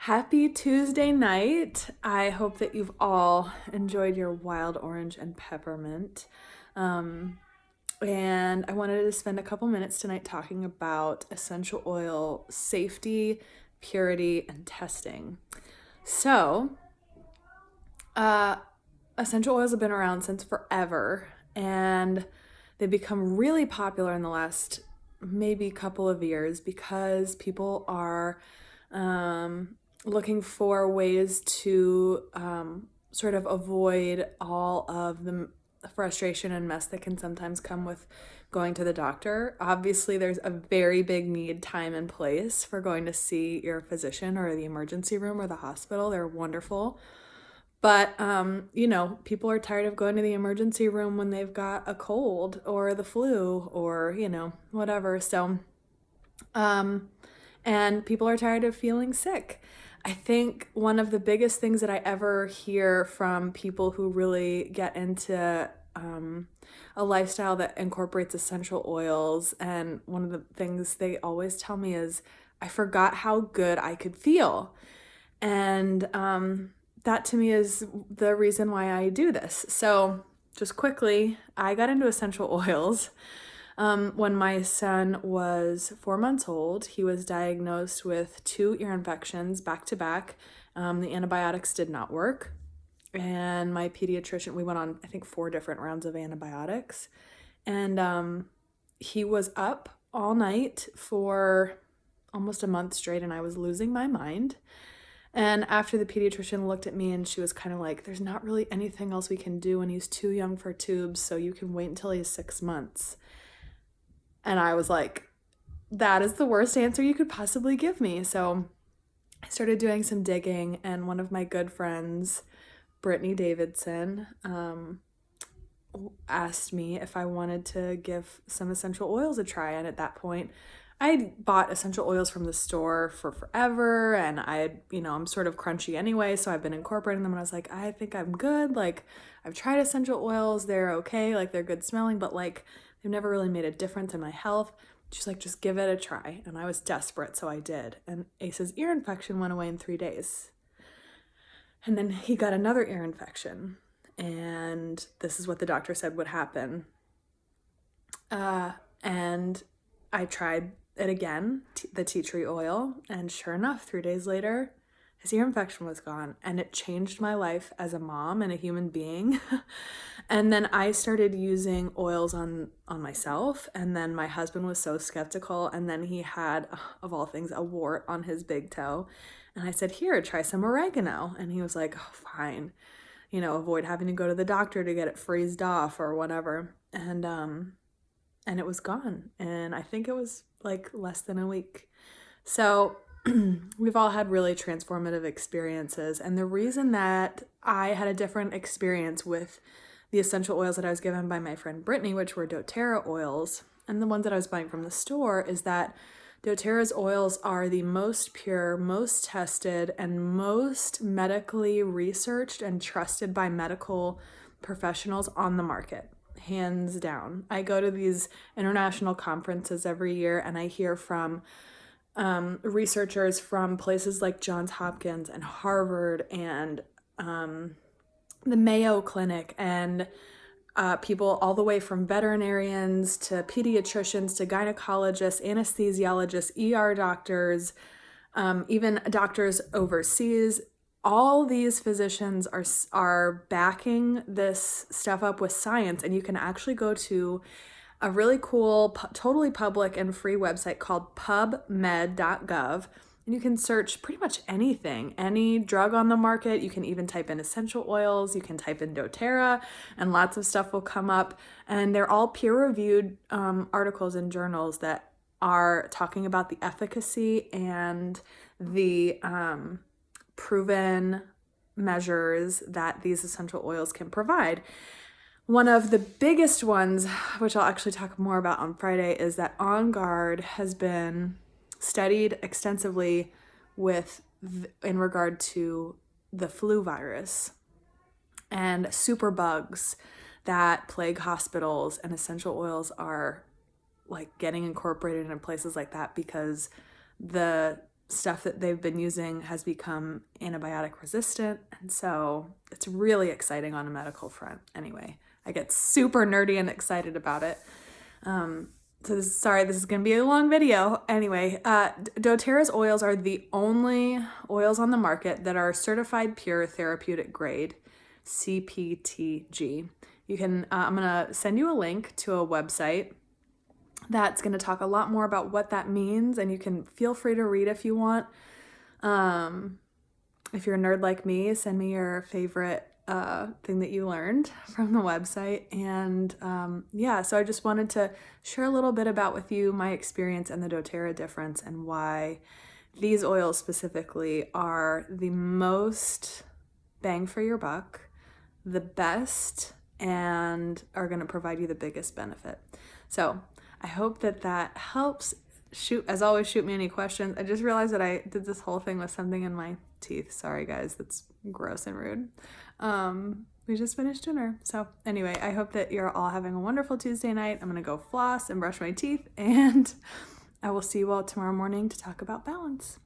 Happy Tuesday night. I hope that you've all enjoyed your wild orange and peppermint. And I wanted to spend a couple minutes tonight talking about essential oil safety, purity, and testing. So, essential oils have been around since forever, and they've become really popular in the last maybe couple of years because people are looking for ways to sort of avoid all of the frustration and mess that can sometimes come with going to the doctor. Obviously, there's a very big need, time, and place for going to see your physician or the emergency room or the hospital. They're wonderful. But, people are tired of going to the emergency room when they've got a cold or the flu or, whatever. So, and people are tired of feeling sick. I think one of the biggest things that I ever hear from people who really get into a lifestyle that incorporates essential oils, and one of the things they always tell me is, I forgot how good I could feel. And that to me is the reason why I do this. So just quickly, I got into essential oils when my son was 4 months old. He was diagnosed with 2 ear infections back to back. The antibiotics did not work. And my pediatrician, we went on, I think, 4 different rounds of antibiotics. And he was up all night for almost a month straight, and I was losing my mind. And after the pediatrician looked at me, and she was kind of like, there's not really anything else we can do, and he's too young for tubes, so you can wait until he's 6 months. And I was like, that is the worst answer you could possibly give me. So I started doing some digging, and one of my good friends, Brittany Davidson, asked me if I wanted to give some essential oils a try. And at that point, I bought essential oils from the store for forever, and I'm sort of crunchy anyway, so I've been incorporating them, and I was like, I think I'm good. Like, I've tried essential oils, they're okay, like they're good smelling, but like they've never really made a difference in my health. She's like, just give it a try. And I was desperate, so I did. And Ace's ear infection went away in 3 days. And then he got another ear infection, and this is what the doctor said would happen. And I tried it again, the tea tree oil, and sure enough, 3 days later, his ear infection was gone, and it changed my life as a mom and a human being. And then I started using oils on myself, and then my husband was so skeptical, and then he had, of all things, a wart on his big toe, and I said, here, try some oregano, and he was like, oh, fine, avoid having to go to the doctor to get it freezed off or whatever. And it was gone, and I think it was like less than a week. So we've all had really transformative experiences, and the reason that I had a different experience with the essential oils that I was given by my friend Brittany, which were doTERRA oils, and the ones that I was buying from the store, is that doTERRA's oils are the most pure, most tested, and most medically researched and trusted by medical professionals on the market. Hands down. I go to these international conferences every year, and I hear from researchers from places like Johns Hopkins and Harvard and the Mayo Clinic, and people all the way from veterinarians to pediatricians to gynecologists, anesthesiologists, ER doctors, even doctors overseas. All these physicians are backing this stuff up with science, and you can actually go to a really cool, totally public and free website called pubmed.gov, and you can search pretty much anything, any drug on the market. You can even type in essential oils, you can type in doTERRA, and lots of stuff will come up, and they're all peer-reviewed articles in journals that are talking about the efficacy and the proven measures that these essential oils can provide. One of the biggest ones, which I'll actually talk more about on Friday, is that On Guard has been studied extensively in regard to the flu virus and superbugs that plague hospitals, and essential oils are like getting incorporated in places like that because the stuff that they've been using has become antibiotic resistant. And so it's really exciting on a medical front. Anyway, I get super nerdy and excited about it. Sorry, this is going to be a long video. Anyway, doTERRA's oils are the only oils on the market that are certified pure therapeutic grade, CPTG. You can, I'm going to send you a link to a website that's going to talk a lot more about what that means, and you can feel free to read if you want. If you're a nerd like me, send me your favorite thing that you learned from the website. And yeah, so I just wanted to share a little bit about with you my experience and the doTERRA difference, and why these oils specifically are the most bang for your buck, the best, and are going to provide you the biggest benefit. So I hope that helps. As always, shoot me any questions. I just realized that I did this whole thing with something in my teeth. Sorry guys, that's gross and rude. We just finished dinner. So anyway, I hope that you're all having a wonderful Tuesday night. I'm gonna go floss and brush my teeth, and I will see you all tomorrow morning to talk about balance.